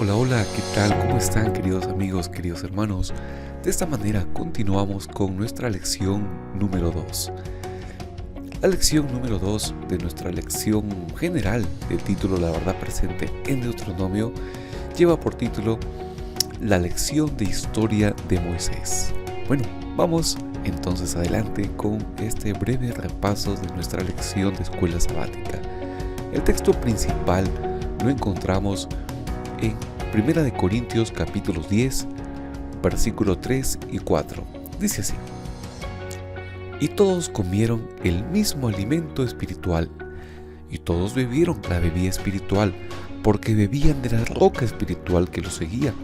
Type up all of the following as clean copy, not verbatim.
Hola, hola, ¿qué tal? ¿Cómo están, queridos amigos, queridos hermanos? De esta manera continuamos con nuestra lección número 2. La lección número 2 de nuestra lección general del título La verdad presente en Deuteronomio lleva por título La lección de historia de Moisés. Bueno, vamos entonces adelante con este breve repaso de nuestra lección de escuela sabática. El texto principal lo encontramos en 1 Corintios capítulo 10, versículo 3 y 4. Dice así: Y todos comieron el mismo alimento espiritual, y todos bebieron la bebida espiritual, porque bebían de la roca espiritual que los seguía,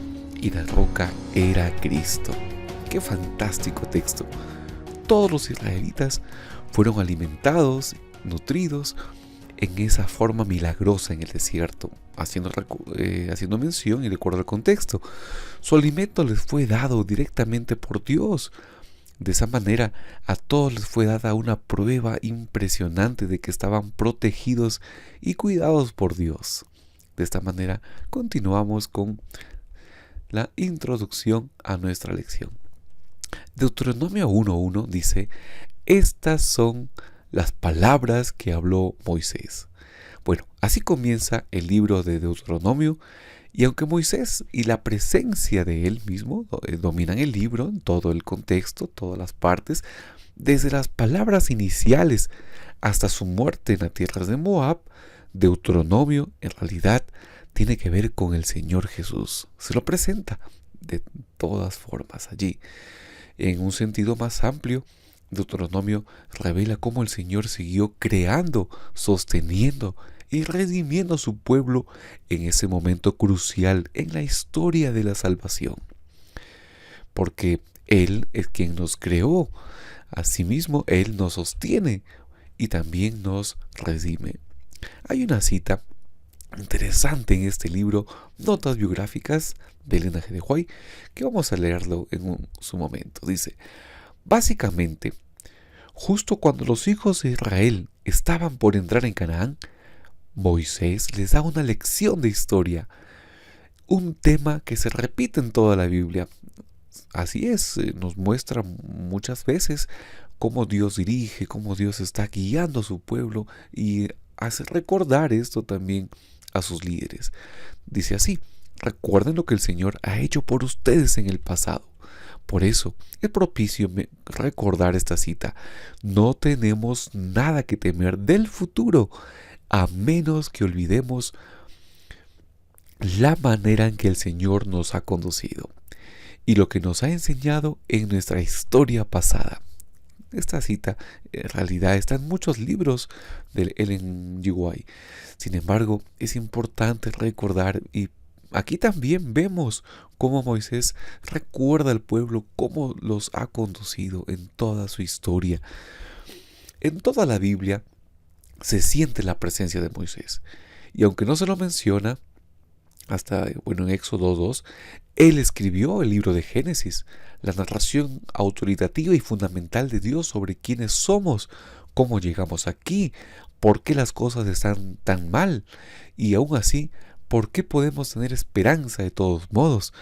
y la roca era Cristo. ¡Qué fantástico texto! Todos los israelitas fueron alimentados, nutridos, en esa forma milagrosa en el desierto, haciendo mención y de acuerdo al contexto. Su alimento les fue dado directamente por Dios. De esa manera, a todos les fue dada una prueba impresionante de que estaban protegidos y cuidados por Dios. De esta manera, continuamos con la introducción a nuestra lección. Deuteronomio 1:1 dice: Estas son las palabras que habló Moisés. Bueno, así comienza el libro de Deuteronomio, y aunque Moisés y la presencia de él mismo dominan el libro en todo el contexto, todas las partes, desde las palabras iniciales hasta su muerte en las tierras de Moab, Deuteronomio en realidad tiene que ver con el Señor Jesús. Se lo presenta de todas formas allí. En un sentido más amplio, Deuteronomio revela cómo el Señor siguió creando, sosteniendo y redimiendo a su pueblo en ese momento crucial en la historia de la salvación. Porque Él es quien nos creó. Asimismo, Él nos sostiene y también nos redime. Hay una cita interesante en este libro, Notas biográficas de Elena G. de White, que vamos a leerlo en su momento. Dice: básicamente, justo cuando los hijos de Israel estaban por entrar en Canaán, Moisés les da una lección de historia, un tema que se repite en toda la Biblia. Así es, nos muestra muchas veces cómo Dios dirige, cómo Dios está guiando a su pueblo y hace recordar esto también a sus líderes. Dice así: recuerden lo que el Señor ha hecho por ustedes en el pasado. Por eso es propicio recordar esta cita. No tenemos nada que temer del futuro, a menos que olvidemos la manera en que el Señor nos ha conducido y lo que nos ha enseñado en nuestra historia pasada. Esta cita en realidad está en muchos libros de Ellen G. White. Sin embargo, es importante recordar, y aquí también vemos cómo Moisés recuerda al pueblo, cómo los ha conducido en toda su historia. En toda la Biblia se siente la presencia de Moisés. Y aunque no se lo menciona, en Éxodo 2, él escribió el libro de Génesis, la narración autoritativa y fundamental de Dios sobre quiénes somos, cómo llegamos aquí, por qué las cosas están tan mal y aún así, por qué podemos tener esperanza de todos modos.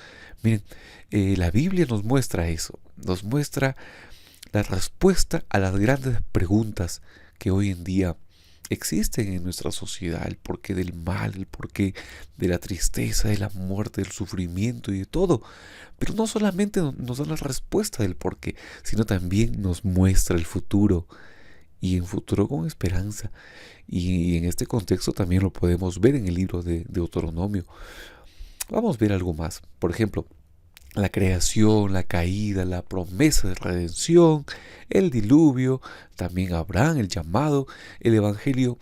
Miren, la Biblia nos muestra eso, nos muestra la respuesta a las grandes preguntas que hoy en día existen en nuestra sociedad: el porqué del mal, el porqué de la tristeza, de la muerte, del sufrimiento y de todo. Pero no solamente nos da la respuesta del porqué, sino también nos muestra el futuro, y en futuro con esperanza. Y en este contexto también lo podemos ver en el libro de Deuteronomio. Vamos a ver algo más. Por ejemplo, la creación, la caída, la promesa de redención, el diluvio, también Abraham, el llamado, el evangelio.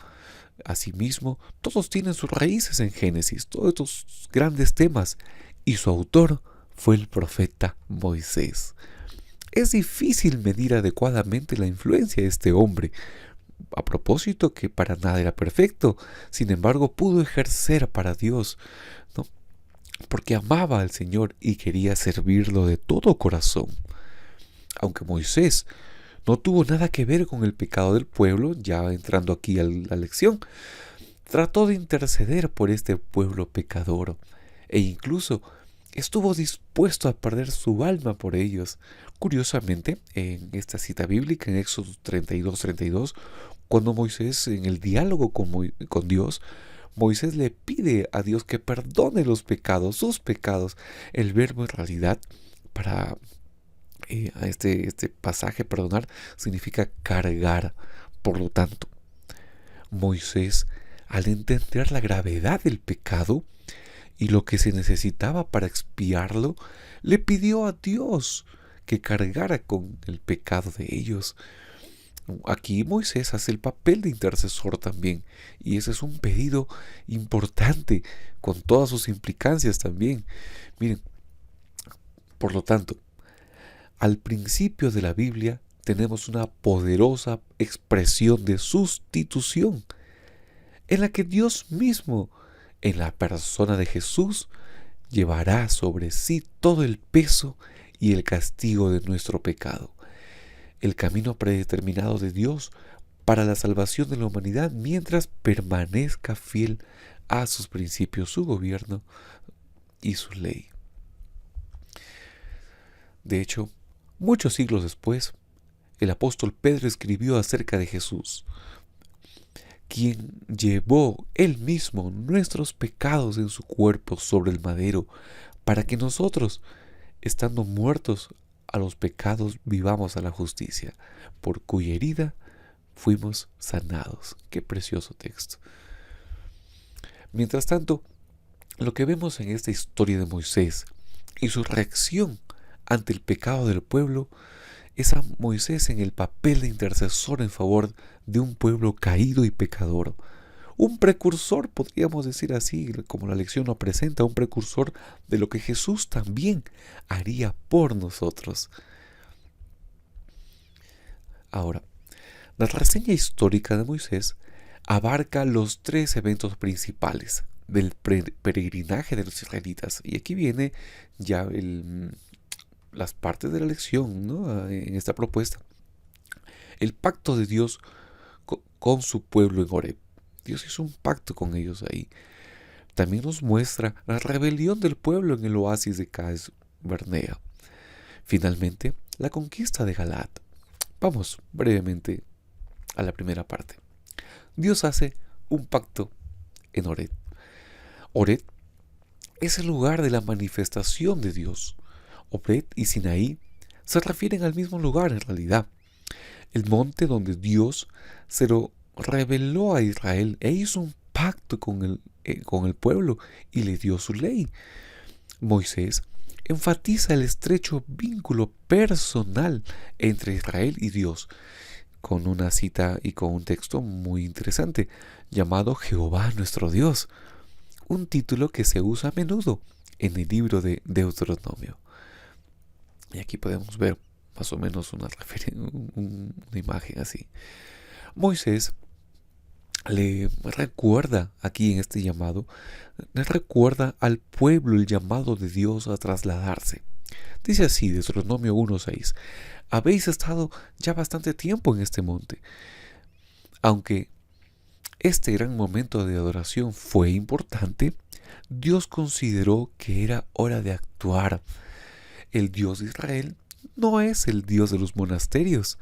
Asimismo, todos tienen sus raíces en Génesis, todos estos grandes temas, y su autor fue el profeta Moisés. Es difícil medir adecuadamente la influencia de este hombre, a propósito que para nada era perfecto, sin embargo pudo ejercer para Dios, ¿no? Porque amaba al Señor y quería servirlo de todo corazón. Aunque Moisés no tuvo nada que ver con el pecado del pueblo, ya entrando aquí a la lección, trató de interceder por este pueblo pecador. e incluso estuvo dispuesto a perder su alma por ellos. Curiosamente, en esta cita bíblica, en Éxodo 32, cuando Moisés, en el diálogo con Dios, Moisés le pide a Dios que perdone los pecados, sus pecados. El verbo en realidad para a este pasaje, perdonar, significa cargar. Por lo tanto, Moisés, al entender la gravedad del pecado y lo que se necesitaba para expiarlo, le pidió a Dios que cargara con el pecado de ellos. Aquí Moisés hace el papel de intercesor también, y ese es un pedido importante con todas sus implicancias también. Miren, por lo tanto, al principio de la Biblia tenemos una poderosa expresión de sustitución, en la que Dios mismo, en la persona de Jesús, llevará sobre sí todo el peso y el castigo de nuestro pecado. El camino predeterminado de Dios para la salvación de la humanidad mientras permanezca fiel a sus principios, su gobierno y su ley. De hecho, muchos siglos después, el apóstol Pedro escribió acerca de Jesús, quien llevó él mismo nuestros pecados en su cuerpo sobre el madero, para que nosotros, estando muertos a los pecados, vivamos a la justicia, por cuya herida fuimos sanados. Qué precioso texto. Mientras tanto, lo que vemos en esta historia de Moisés y su reacción ante el pecado del pueblo es a Moisés en el papel de intercesor en favor de un pueblo caído y pecador. Un precursor, podríamos decir así, como la lección lo presenta, un precursor de lo que Jesús también haría por nosotros. Ahora, la reseña histórica de Moisés abarca los tres eventos principales del peregrinaje de los israelitas. Y aquí viene ya las partes de la lección, ¿no? En esta propuesta. El pacto de Dios con su pueblo en Horeb. Dios hizo un pacto con ellos ahí. También nos muestra la rebelión del pueblo en el oasis de Cades Barnea. Finalmente, la conquista de Galaad. Vamos brevemente a la primera parte. Dios hace un pacto en Horeb. Horeb es el lugar de la manifestación de Dios. Horeb y Sinaí se refieren al mismo lugar en realidad. El monte donde Dios se lo reveló a Israel e hizo un pacto con el pueblo y le dio su ley. Moisés enfatiza el estrecho vínculo personal entre Israel y Dios, con una cita y con un texto muy interesante llamado Jehová nuestro Dios, un título que se usa a menudo en el libro de Deuteronomio. Y aquí podemos ver más o menos una imagen así. Moisés le recuerda aquí en este llamado, le recuerda al pueblo el llamado de Dios a trasladarse. Dice así, Deuteronomio 1:6, habéis estado ya bastante tiempo en este monte. Aunque este gran momento de adoración fue importante, Dios consideró que era hora de actuar. El Dios de Israel no es el Dios de los monasterios,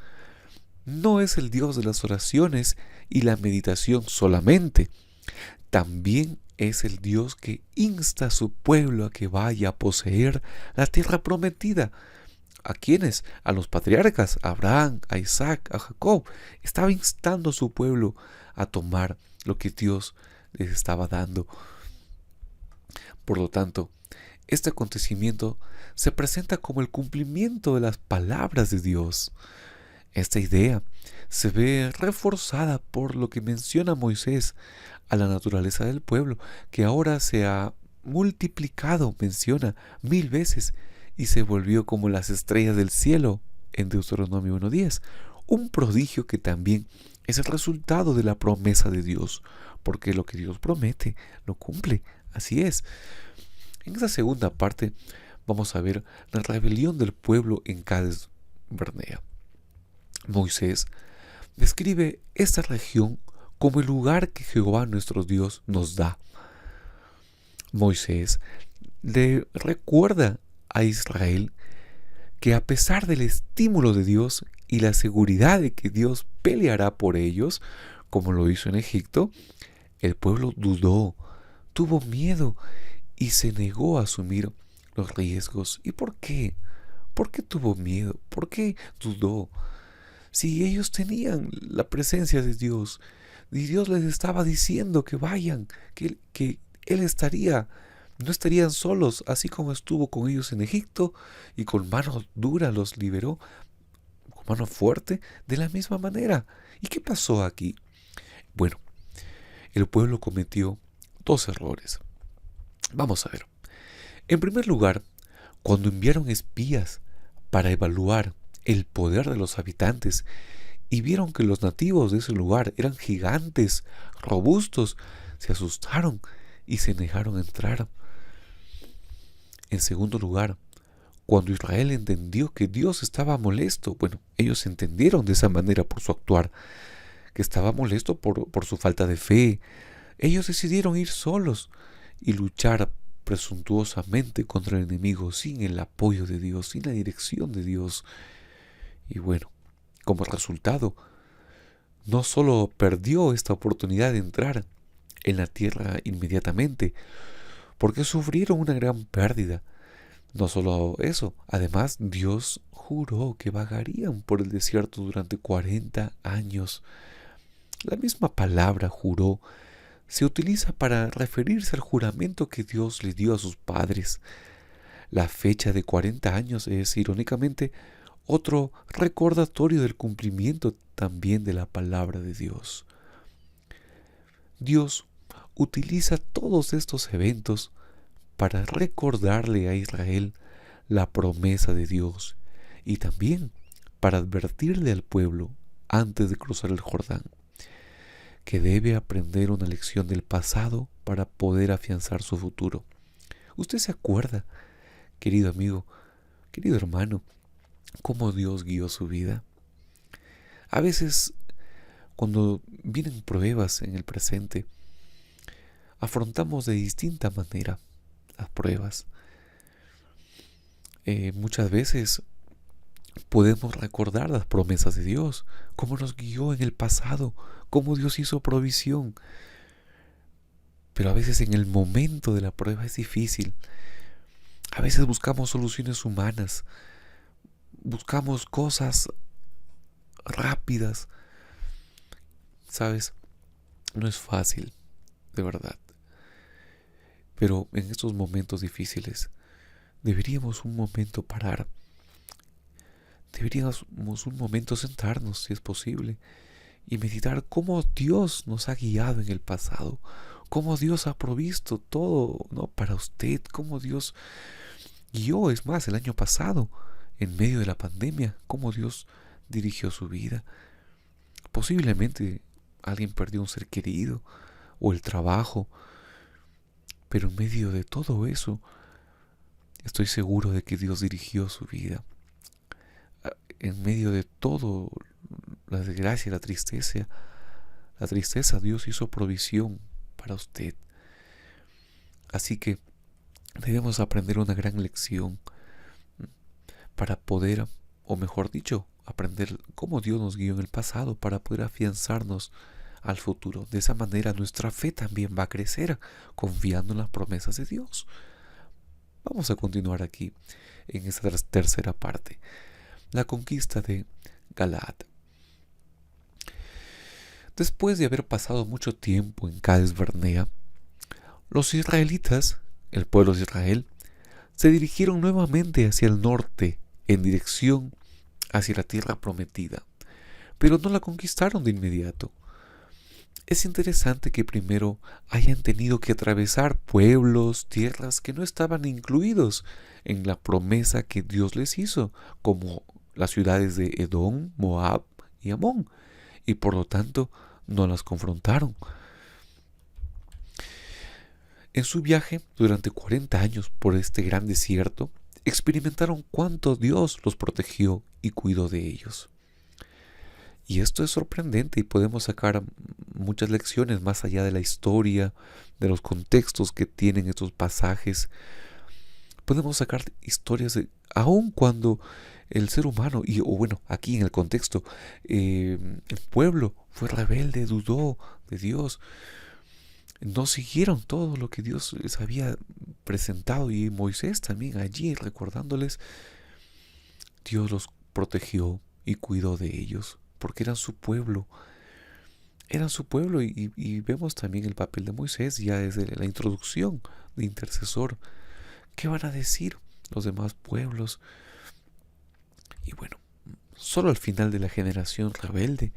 no es el Dios de las oraciones y la meditación solamente. También es el Dios que insta a su pueblo a que vaya a poseer la tierra prometida. ¿A quiénes? A los patriarcas, a Abraham, a Isaac, a Jacob. Estaba instando a su pueblo a tomar lo que Dios les estaba dando. Por lo tanto, este acontecimiento se presenta como el cumplimiento de las palabras de Dios. Esta idea se ve reforzada por lo que menciona Moisés a la naturaleza del pueblo, que ahora se ha multiplicado, menciona 1000 veces, y se volvió como las estrellas del cielo en Deuteronomio 1:10, un prodigio que también es el resultado de la promesa de Dios, porque lo que Dios promete lo cumple, así es. En esa segunda parte vamos a ver la rebelión del pueblo en Cades Barnea. Moisés describe esta región como el lugar que Jehová nuestro Dios nos da. Moisés le recuerda a Israel que a pesar del estímulo de Dios y la seguridad de que Dios peleará por ellos, como lo hizo en Egipto, el pueblo dudó, tuvo miedo y se negó a asumir los riesgos. ¿Y por qué? ¿Por qué tuvo miedo? ¿Por qué dudó? Si ellos tenían la presencia de Dios y Dios les estaba diciendo que vayan, que Él estaría, no estarían solos, así como estuvo con ellos en Egipto y con mano dura los liberó, con mano fuerte, de la misma manera. ¿Y qué pasó aquí? Bueno, el pueblo cometió dos errores. Vamos a ver. En primer lugar, cuando enviaron espías para evaluar el poder de los habitantes y vieron que los nativos de ese lugar eran gigantes, robustos, se asustaron y se negaron a entrar. En segundo lugar, cuando Israel entendió que Dios estaba molesto, bueno, ellos entendieron de esa manera por su actuar, que estaba molesto por su falta de fe, ellos decidieron ir solos y luchar presuntuosamente contra el enemigo sin el apoyo de Dios, sin la dirección de Dios. Y bueno, como resultado, no solo perdió esta oportunidad de entrar en la tierra inmediatamente, porque sufrieron una gran pérdida. No solo eso, además Dios juró que vagarían por el desierto durante 40 años. La misma palabra juró se utiliza para referirse al juramento que Dios le dio a sus padres. La fecha de 40 años es, irónicamente, otro recordatorio del cumplimiento también de la palabra de Dios. Dios utiliza todos estos eventos para recordarle a Israel la promesa de Dios y también para advertirle al pueblo antes de cruzar el Jordán que debe aprender una lección del pasado para poder afianzar su futuro. ¿Usted se acuerda, querido amigo, querido hermano, cómo Dios guió su vida? A veces, cuando vienen pruebas en el presente, afrontamos de distinta manera las pruebas. Muchas veces podemos recordar las promesas de Dios, cómo nos guió en el pasado, cómo Dios hizo provisión. Pero a veces en el momento de la prueba es difícil. A veces buscamos soluciones humanas, buscamos cosas rápidas. ¿Sabes? No es fácil, de verdad. Pero en estos momentos difíciles deberíamos un momento parar. Deberíamos un momento sentarnos, si es posible, y meditar cómo Dios nos ha guiado en el pasado, cómo Dios ha provisto todo, ¿no?, para usted, cómo Dios guió, es más, el año pasado, en medio de la pandemia, cómo Dios dirigió su vida. Posiblemente alguien perdió un ser querido o el trabajo, pero en medio de todo eso, estoy seguro de que Dios dirigió su vida. En medio de todo, la desgracia, la tristeza, Dios hizo provisión para usted. Así que debemos aprender una gran lección para poder, o mejor dicho, aprender cómo Dios nos guió en el pasado para poder afianzarnos al futuro. De esa manera nuestra fe también va a crecer confiando en las promesas de Dios. Vamos a continuar aquí en esta tercera parte. La conquista de Galaad. Después de haber pasado mucho tiempo en Cades Barnea, los israelitas, el pueblo de Israel, se dirigieron nuevamente hacia el norte en dirección hacia la tierra prometida, pero no la conquistaron de inmediato. Es interesante que primero hayan tenido que atravesar pueblos, tierras que no estaban incluidos en la promesa que Dios les hizo, como las ciudades de Edom, Moab y Amón, y por lo tanto no las confrontaron. En su viaje durante 40 años por este gran desierto, experimentaron cuánto Dios los protegió y cuidó de ellos. Y esto es sorprendente y podemos sacar muchas lecciones más allá de la historia, de los contextos que tienen estos pasajes. Podemos sacar historias de, aun cuando el ser humano, o bueno, aquí en el contexto, el pueblo fue rebelde, dudó de Dios, no siguieron todo lo que Dios les había presentado, y Moisés también allí recordándoles, Dios los protegió y cuidó de ellos, porque eran su pueblo, y vemos también el papel de Moisés ya desde la introducción de intercesor. ¿Qué van a decir los demás pueblos? Y bueno, solo al final de la generación rebelde,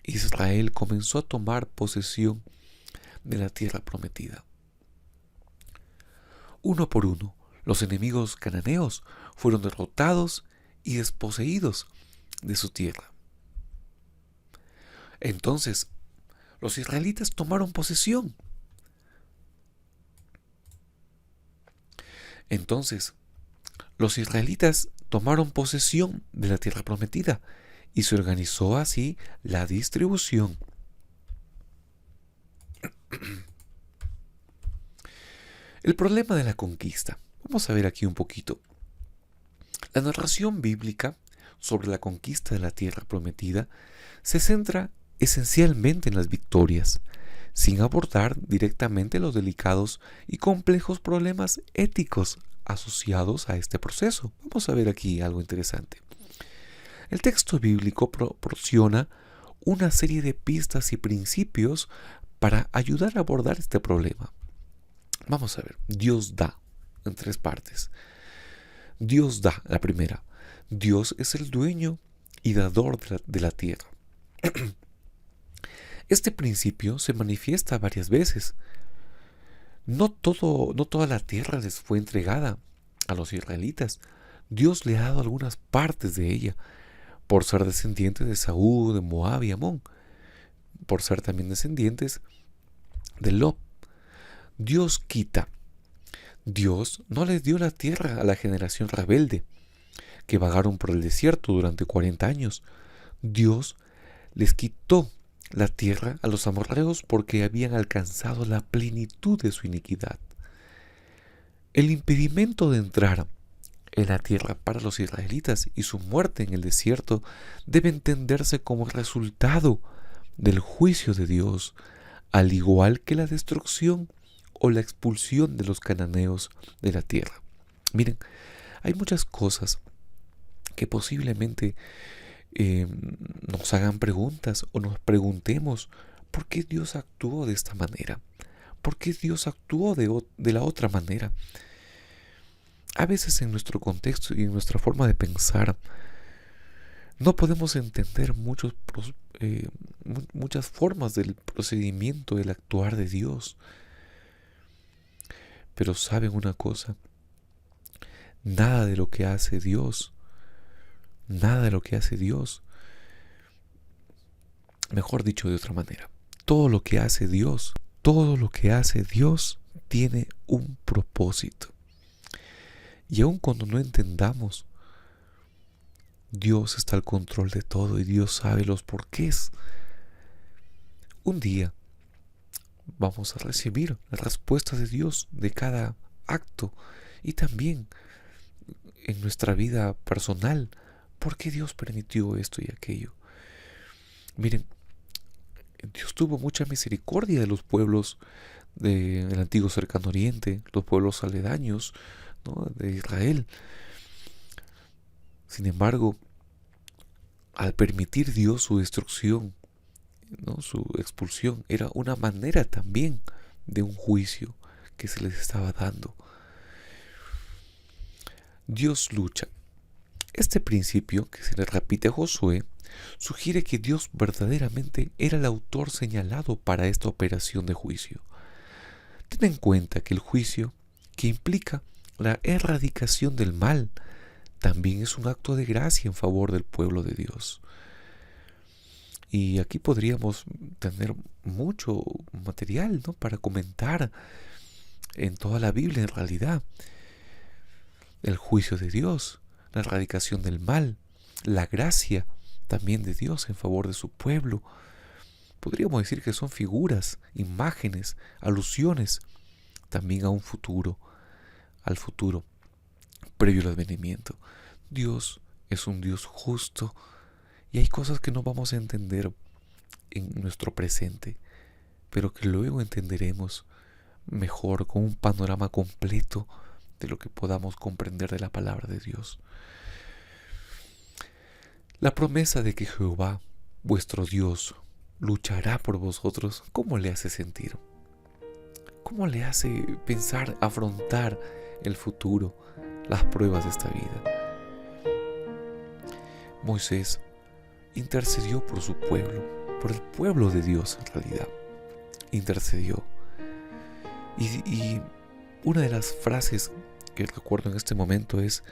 Israel comenzó a tomar posesión de la tierra prometida. Uno por uno, los enemigos cananeos fueron derrotados y desposeídos de su tierra. Entonces, los israelitas tomaron posesión. Entonces, los israelitas tomaron posesión de la tierra prometida y se organizó así la distribución. El problema de la conquista. Vamos a ver aquí un poquito. La narración bíblica sobre la conquista de la tierra prometida se centra esencialmente en las victorias, sin abordar directamente los delicados y complejos problemas éticos asociados a este proceso. Vamos a ver aquí algo interesante. El texto bíblico proporciona una serie de pistas y principios para ayudar a abordar este problema. Vamos a ver, Dios da en tres partes. Dios da, la primera. Dios es el dueño y dador de la tierra. Este principio se manifiesta varias veces. No toda la tierra les fue entregada a los israelitas. Dios le ha dado algunas partes de ella, por ser descendientes de Saúl, de Moab y Amón, por ser también descendientes de Lot. Dios quita. Dios no les dio la tierra a la generación rebelde, que vagaron por el desierto durante 40 años. Dios les quitó la tierra a los amorreos porque habían alcanzado la plenitud de su iniquidad. El impedimento de entrar en la tierra para los israelitas y su muerte en el desierto debe entenderse como resultado del juicio de Dios, al igual que la destrucción o la expulsión de los cananeos de la tierra. Miren, hay muchas cosas que posiblemente nos hagan preguntas o nos preguntemos ¿por qué Dios actuó de esta manera? ¿Por qué Dios actuó de la otra manera? A veces en nuestro contexto y en nuestra forma de pensar no podemos entender muchas formas del procedimiento, del actuar de Dios. Pero ¿saben una cosa? Nada de lo que hace Dios, mejor dicho de otra manera, todo lo que hace Dios tiene un propósito. Y aun cuando no entendamos, Dios está al control de todo y Dios sabe los porqués. Un día vamos a recibir la respuesta de Dios de cada acto y también en nuestra vida personal. ¿Por qué Dios permitió esto y aquello? Miren, Dios tuvo mucha misericordia de los pueblos del antiguo cercano oriente, los pueblos aledaños, ¿no?, de Israel. Sin embargo, al permitir Dios su destrucción, ¿no?, su expulsión, era una manera también de un juicio que se les estaba dando. Dios lucha. Este principio, que se le repite a Josué, sugiere que Dios verdaderamente era el autor señalado para esta operación de juicio. Ten en cuenta que el juicio, que implica la erradicación del mal, también es un acto de gracia en favor del pueblo de Dios. Y aquí podríamos tener mucho material, ¿no?, para comentar en toda la Biblia en realidad. El juicio de Dios, la erradicación del mal, la gracia también de Dios en favor de su pueblo. Podríamos decir que son figuras, imágenes, alusiones también a un futuro, al futuro. previo al advenimiento. Dios es un Dios justo y hay cosas que no vamos a entender en nuestro presente, pero que luego entenderemos mejor con un panorama completo de lo que podamos comprender de la palabra de Dios. La promesa de que Jehová, vuestro Dios, luchará por vosotros, ¿cómo le hace sentir? ¿Cómo le hace pensar, afrontar el futuro, las pruebas de esta vida? Moisés intercedió por su pueblo, por el pueblo de Dios en realidad. Intercedió. Y una de las frases que recuerdo en este momento es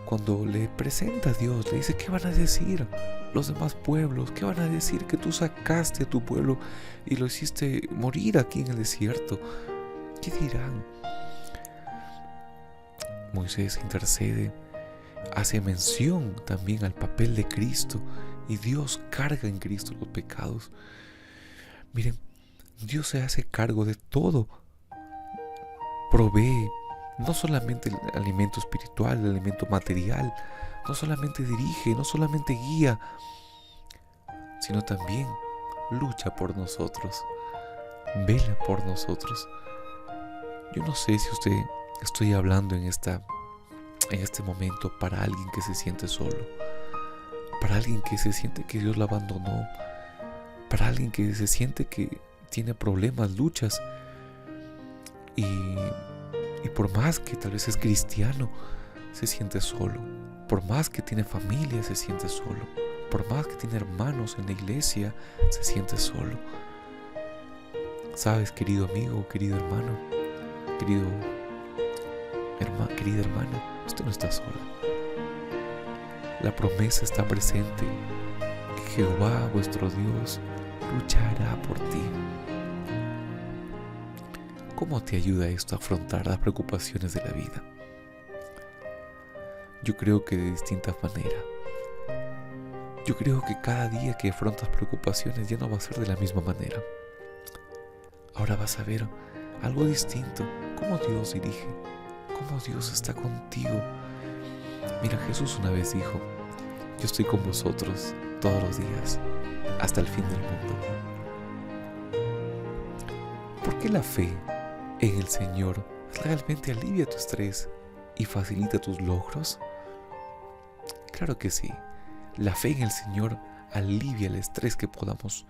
cuando le presenta a Dios, le dice: ¿qué van a decir los demás pueblos? ¿Qué van a decir que tú sacaste a tu pueblo y lo hiciste morir aquí en el desierto? ¿Qué dirán? Moisés intercede, hace mención también al papel de Cristo, y Dios carga en Cristo los pecados. Miren, Dios se hace cargo de todo. Provee no solamente el alimento espiritual, el alimento material, no solamente dirige, no solamente guía, sino también lucha por nosotros, vela por nosotros. Yo no sé si estoy hablando en este momento para alguien que se siente solo, para alguien que se siente que Dios lo abandonó, para alguien que se siente que tiene problemas, luchas, y por más que tal vez es cristiano, se siente solo. Por más que tiene familia, se siente solo. Por más que tiene hermanos en la iglesia, se siente solo. Sabes, querido amigo, querido hermano, querida hermana, usted no está sola. La promesa está presente. Jehová, vuestro Dios, luchará por ti. ¿Cómo te ayuda esto a afrontar las preocupaciones de la vida? Yo creo que de distintas maneras. Yo creo que cada día que afrontas preocupaciones ya no va a ser de la misma manera. Ahora vas a ver algo distinto, cómo Dios dirige, cómo Dios está contigo. Mira, Jesús una vez dijo: yo estoy con vosotros todos los días, hasta el fin del mundo. ¿Por qué la fe en el Señor realmente alivia tu estrés y facilita tus logros? Claro que sí. La fe en el Señor alivia el estrés que podamos,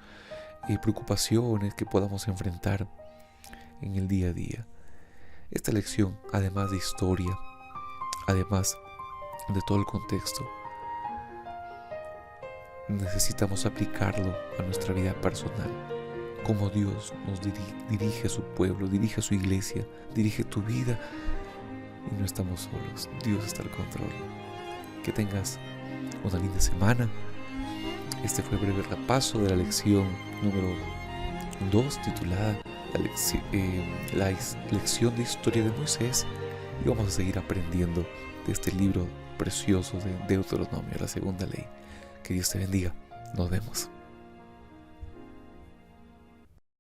preocupaciones que podamos enfrentar en el día a día. Esta lección, además de historia, además de todo el contexto, necesitamos aplicarlo a nuestra vida personal. Cómo Dios nos dirige a su pueblo, dirige a su iglesia, dirige tu vida, y no estamos solos. Dios está al control. Que tengas una linda semana. Este fue el breve repaso de la lección número 2, titulada la lección de historia de Moisés, y vamos a seguir aprendiendo de este libro precioso de Deuteronomio, la segunda ley. Que Dios te bendiga. Nos vemos.